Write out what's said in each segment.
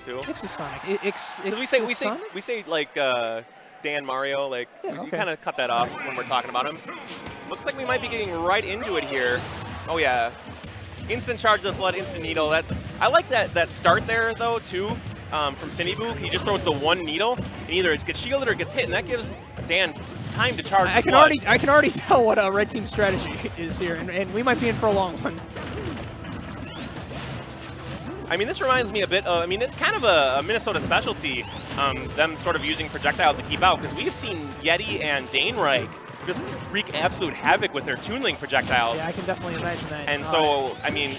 too. IxisNaugus. We say like Dan Mario, like we kind of cut that off when we're talking about him. Looks like we might be getting right into it here. Oh yeah, instant charge of the flood, instant needle. I like that start there though too. From sinnyboo, he just throws the one needle, and either it gets shielded or it gets hit, and that gives Dan time to charge. I can already tell what red team's strategy is here, and we might be in for a long one. I mean, this reminds me a bit of, I mean, it's kind of a Minnesota specialty, them sort of using projectiles to keep out, because we have seen Yeti and Danereich just wreak absolute havoc with their Toon Link projectiles. Yeah, I can definitely imagine that. And so, I mean,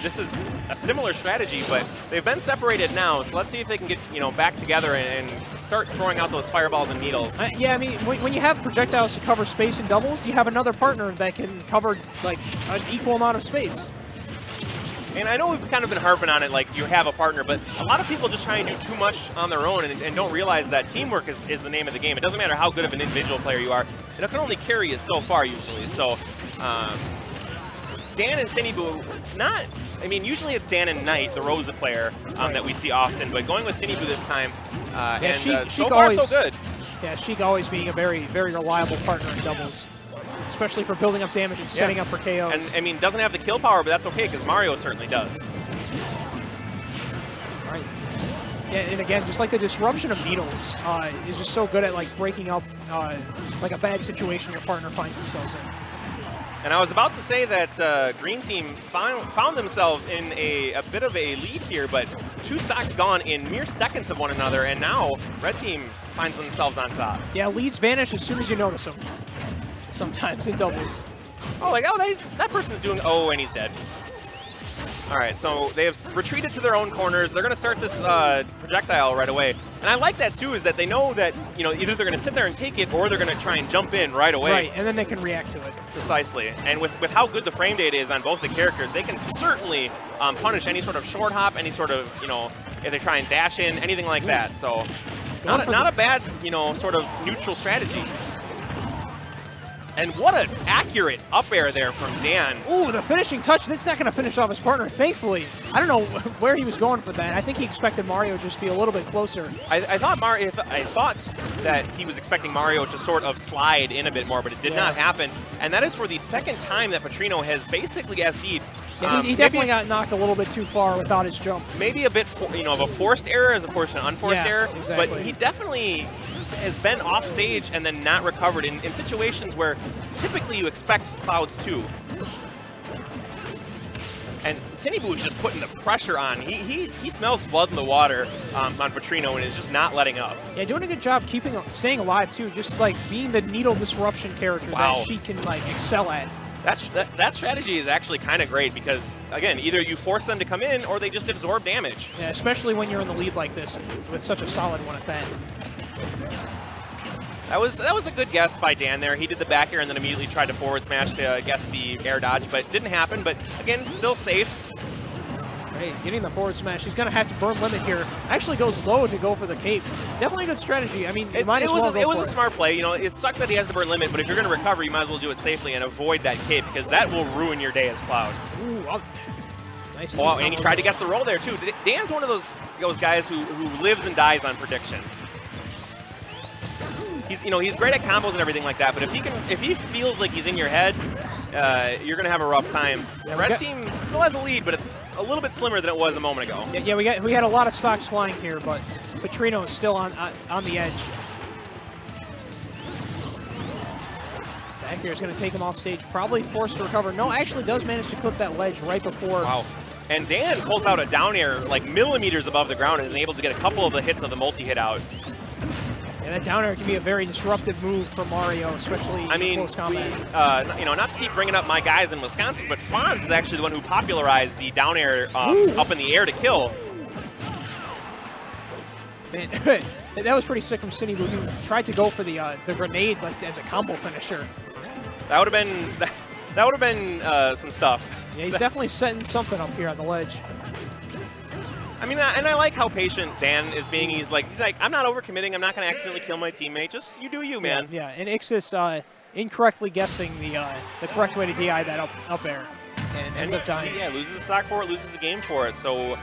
this is a similar strategy, but they've been separated now, so let's see if they can get, back together and start throwing out those fireballs and needles. Yeah, I mean, when you have projectiles to cover space in doubles, you have another partner that can cover, like, an equal amount of space. And I know we've kind of been harping on it, like you have a partner, but a lot of people just try and do too much on their own and don't realize that teamwork is the name of the game. It doesn't matter how good of an individual player you are, and it can only carry you so far usually. So Dan and sinnyboo, I mean, usually it's Dan and Knight, the Rosa player, that we see often, but going with sinnyboo this time, so far so good. Yeah, Sheik always being a very, very reliable partner in doubles. Especially for building up damage and setting up for KOs. And, I mean, doesn't have the kill power, but that's okay, because Mario certainly does. Right. Yeah, and again, just like the disruption of needles is just so good at, like, breaking up, like, a bad situation your partner finds themselves in. And I was about to say that Green Team found themselves in a bit of a lead here, but two stocks gone in mere seconds of one another, and now Red Team finds themselves on top. Yeah, leads vanish as soon as you notice them. Sometimes in doubles. Oh, like, oh, that person's doing, oh, and he's dead. All right, so they have retreated to their own corners. They're going to start this projectile right away. And I like that, too, is that they know that, either they're going to sit there and take it or they're going to try and jump in right away. Right, and then they can react to it. Precisely. And with how good the frame data is on both the characters, they can certainly punish any sort of short hop, any sort of, if they try and dash in, anything like that. So not a bad, sort of neutral strategy. And what an accurate up air there from Dan. Ooh, the finishing touch. That's not going to finish off his partner, thankfully. I don't know where he was going for that. I think he expected Mario just to be a little bit closer. I thought that he was expecting Mario to sort of slide in a bit more, but it did not happen. And that is for the second time that Patrino has basically SD'd. Yeah, he definitely got knocked a little bit too far without his jump. Maybe a bit, of a forced error as opposed to an unforced error. Exactly. But he definitely has been off stage and then not recovered in situations where typically you expect Clouds to. And sinnyboo is just putting the pressure on. He smells blood in the water on Patrino and is just not letting up. Yeah, doing a good job staying alive too, just like being the needle disruption character that she can like excel at. That strategy is actually kind of great because, again, either you force them to come in or they just absorb damage. Yeah, especially when you're in the lead like this with such a solid one at that. That was a good guess by Dan there. He did the back air and then immediately tried to forward smash to guess the air dodge, but it didn't happen. But, again, still safe. Hey, getting the forward smash. He's going to have to burn limit here. Actually goes low to go for the cape. Definitely a good strategy. I mean, you might as well go for it. It was a smart play. It sucks that he has to burn limit, but if you're going to recover, you might as well do it safely and avoid that cape because that will ruin your day as Cloud. Ooh, nice. Oh, and he tried to guess the roll there, too. Dan's one of those guys who lives and dies on prediction. He's great at combos and everything like that, but if he feels like he's in your head, you're gonna have a rough time. Yeah, Red Team still has a lead, but it's a little bit slimmer than it was a moment ago. Yeah, we had a lot of stocks flying here, but Patrino is still on the edge. Back here is going to take him off stage, probably forced to recover. No, actually does manage to clip that ledge right before. Wow. And Dan pulls out a down air like millimeters above the ground and is able to get a couple of the hits of the multi-hit out. Yeah, that down air can be a very disruptive move for Mario, especially in close combat. Not to keep bringing up my guys in Wisconsin, but Fonz is actually the one who popularized the down air up in the air to kill. Man, that was pretty sick from sinnyboo. He tried to go for the grenade like as a combo finisher. That would have been some stuff. Yeah, he's definitely setting something up here on the ledge. I mean, and I like how patient Dan is being. He's like, I'm not overcommitting. I'm not going to accidentally kill my teammate. Just you do you, man. Yeah, and Ixis incorrectly guessing the correct way to DI that up air and ends up dying. Yeah, loses a stock for it, loses a game for it. So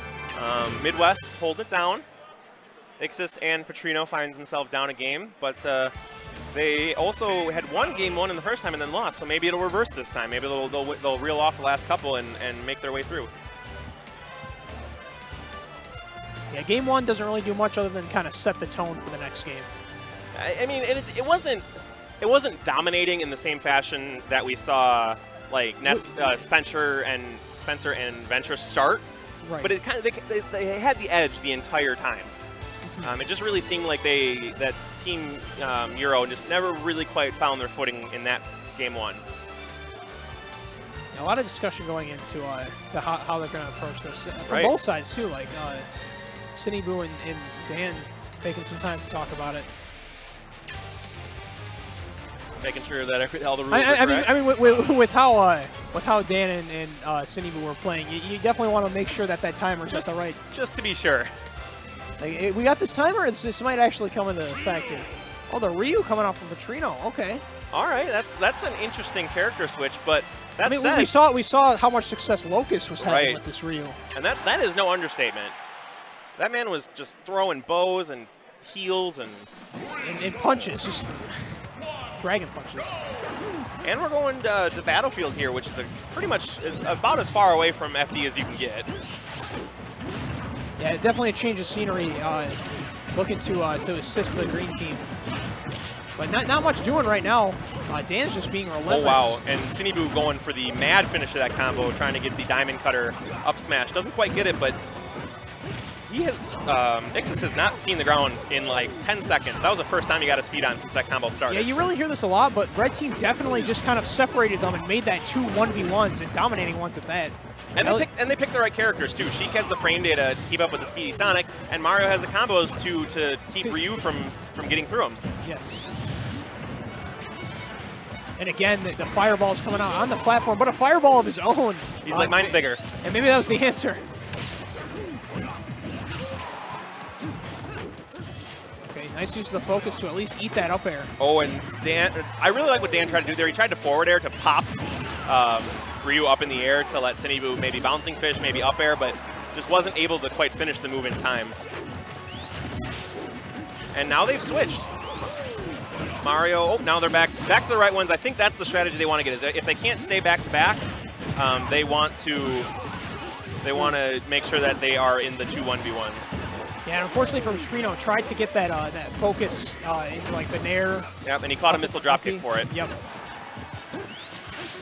Midwest hold it down. Ixis and Patrino finds himself down a game, but they also had won game 1 in the first time and then lost, so maybe it'll reverse this time. Maybe they'll reel off the last couple and make their way through. Yeah, game 1 doesn't really do much other than kind of set the tone for the next game. I mean, it wasn't dominating in the same fashion that we saw like Spencer and Venture start, right. But it kind of they had the edge the entire time. It just really seemed like that Team Euro just never really quite found their footing in that game 1. A lot of discussion going into to how they're going to approach this from right. both sides too. Like sinnyboo and Dan taking some time to talk about it. Making sure that all the rules are correct. I mean, with how Dan and sinnyboo were playing, you definitely want to make sure that timer's at the right. Just to be sure. Like, we got this timer. This might actually come into effect here. Oh, the Ryu coming off from Patrino. Okay. All right, that's an interesting character switch, but that said, we saw how much success Locust was having right. with this Ryu, and that is no understatement. That man was just throwing bows and heels and punches, just dragon punches. And we're going to Battlefield here, which is pretty much about as far away from FD as you can get. Yeah, definitely a change of scenery. Looking to assist the green team, but not much doing right now. Dan's just being relentless. Oh wow! And sinnyboo going for the mad finish of that combo, trying to get the diamond cutter up smash. Doesn't quite get it, but he has. Ixis has not seen the ground in like 10 seconds. That was the first time he got his feet on since that combo started. Yeah, you really hear this a lot, but red team definitely just kind of separated them and made that 2 1v1s and dominating ones at that. And they picked the right characters too. Sheik has the frame data to keep up with the speedy Sonic, and Mario has the combos to keep Ryu from getting through him. Yes. And again, the fireball's coming out on the platform, but a fireball of his own. He's like, mine's bigger. And maybe that was the answer. Okay, nice use of the focus to at least eat that up air. Oh, and Dan, I really like what Dan tried to do there. He tried to forward air to pop Ryu up in the air to let sinnyboo maybe bouncing fish, maybe up air, but just wasn't able to quite finish the move in time. And now they've switched. Mario, oh, now they're back to the right ones. I think that's the strategy they want to get. Is if they can't stay back to back, they want to make sure that they are in the 2 1v1s. Yeah, and unfortunately for Patrino, tried to get that that focus into like the nair. Yep, and he caught a missile dropkick for it. Yep.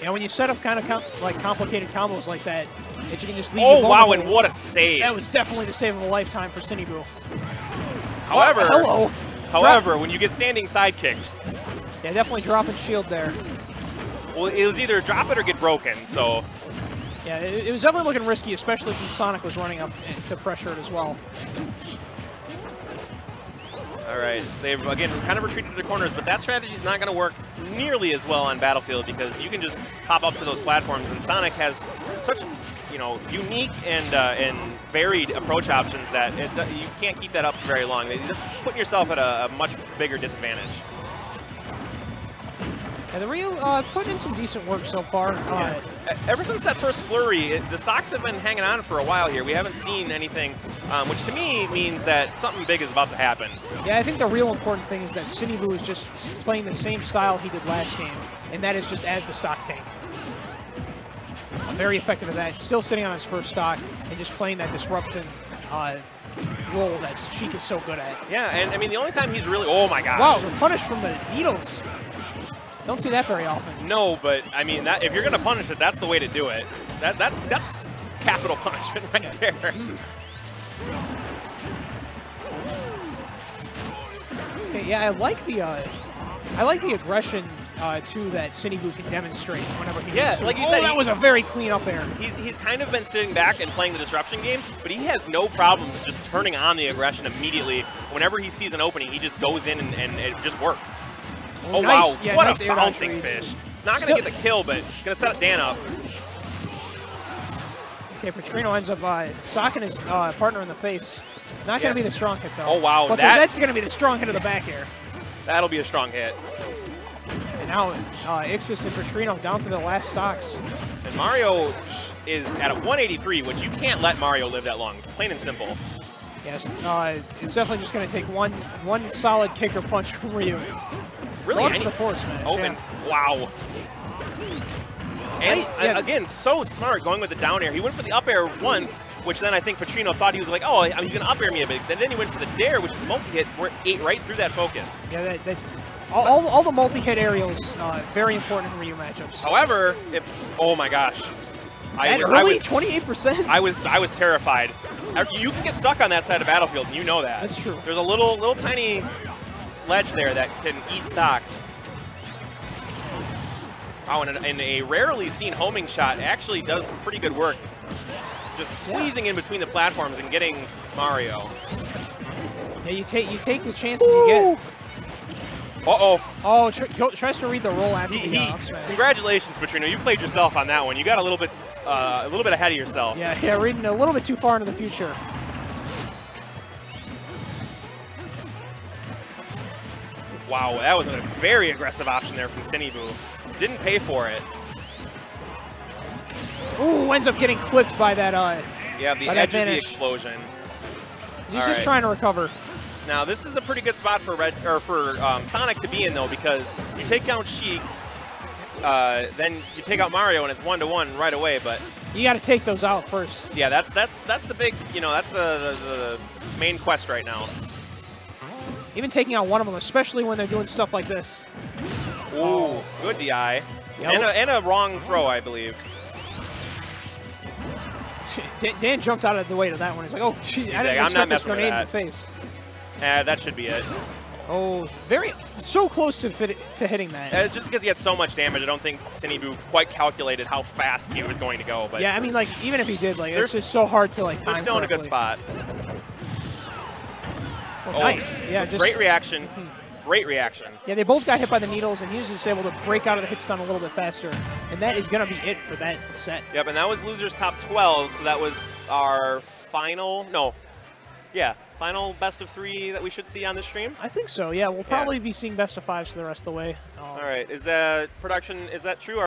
Yeah, when you set up kind of like complicated combos like that, that you can just leave. Oh wow, and what a save! That was definitely the save of a lifetime for sinnyboo. However, when you get standing side kicked. Yeah, definitely dropping shield there. Well, it was either drop it or get broken, so. Yeah, it was definitely looking risky, especially since Sonic was running up to pressure it as well. All right, they've, again, kind of retreated to their corners, but that strategy is not going to work nearly as well on Battlefield because you can just pop up to those platforms, and Sonic has such, unique and varied approach options that you can't keep that up for very long. That's putting yourself at a much bigger disadvantage. And the Ryu putting in some decent work so far. Yeah. Ever since that first flurry, the stocks have been hanging on for a while here. We haven't seen anything, which to me means that something big is about to happen. Yeah, I think the real important thing is that sinnyboo is just playing the same style he did last game, and that is just as the stock tank. Very effective at that. Still sitting on his first stock and just playing that disruption role that Sheik is so good at. Yeah, and I mean, the only time he's really, oh my gosh. Wow, the punish from the needles. Don't see that very often. No, but I mean, that if you're going to punish it, that's the way to do it. That's capital punishment right there. Okay, yeah, I like the aggression too that sinnyboo can demonstrate whenever he needs to. Like you said, that was a very clean up air. He's kind of been sitting back and playing the disruption game, but he has no problems just turning on the aggression immediately. Whenever he sees an opening, he just goes in and it just works. Oh, nice. Wow, yeah, what nice a bouncing fish. Not going to get the kill, but going to set up Dan up. Okay, Patrino ends up socking his partner in the face. Not going to be the strong hit, though. Oh, wow. But that's going to be the strong hit of the back air. That'll be a strong hit. And now Ixis and Patrino down to the last stocks. And Mario is at a 183, which you can't let Mario live that long, plain and simple. Yes, it's definitely just going to take one solid kick or punch from Ryu. Really? For the forward smash. Open. Yeah. Wow. And again, so smart going with the down air. He went for the up air once, which then I think Patrino thought he was like, oh, he's going to up air me a bit. Then he went for the dare, which is a multi-hit, where it ate right through that focus. Yeah, all the multi-hit aerials, very important in Ryu matchups. However, oh my gosh. That early 28%? I was terrified. You can get stuck on that side of the battlefield, and you know that. That's true. There's a little tiny ledge there that can eat stocks. Wow, and a rarely seen homing shot actually does some pretty good work. Just squeezing in between the platforms and getting Mario. Yeah, you take the chances you get. Uh-oh. Oh, tries to read the roll after the up smash. Congratulations, Patrino. You played yourself on that one. You got a little bit ahead of yourself. Yeah, reading a little bit too far into the future. Wow, that was a very aggressive option there from sinnyboo. Didn't pay for it. Ooh, ends up getting clipped by that. Yeah, the edge of the explosion. He's just trying to recover. Now this is a pretty good spot for Sonic to be in though, because you take down Sheik, then you take out Mario, and it's 1-to-1 right away. But you got to take those out first. Yeah, that's the big, that's the main quest right now. Even taking out one of them, especially when they're doing stuff like this. Ooh, good DI. Yep. And a wrong throw, I believe. Dan jumped out of the way to that one. He's like, oh, gee, I didn't expect this grenade in the face. That should be it. Oh, so close to hitting that. Just because he had so much damage, I don't think sinnyboo quite calculated how fast he was going to go. But yeah, I mean, like, even if he did, like, it's just so hard to, like, time. They're still in a good spot. Oh, nice. Yeah, just great reaction. Great reaction. Yeah, they both got hit by the needles, and he was just able to break out of the hit stun a little bit faster. And that is going to be it for that set. Yep, and that was losers top 12, so that was our final best of 3 that we should see on this stream? I think so, yeah. We'll probably be seeing best of 5s for the rest of the way. All right. Is production, is that true?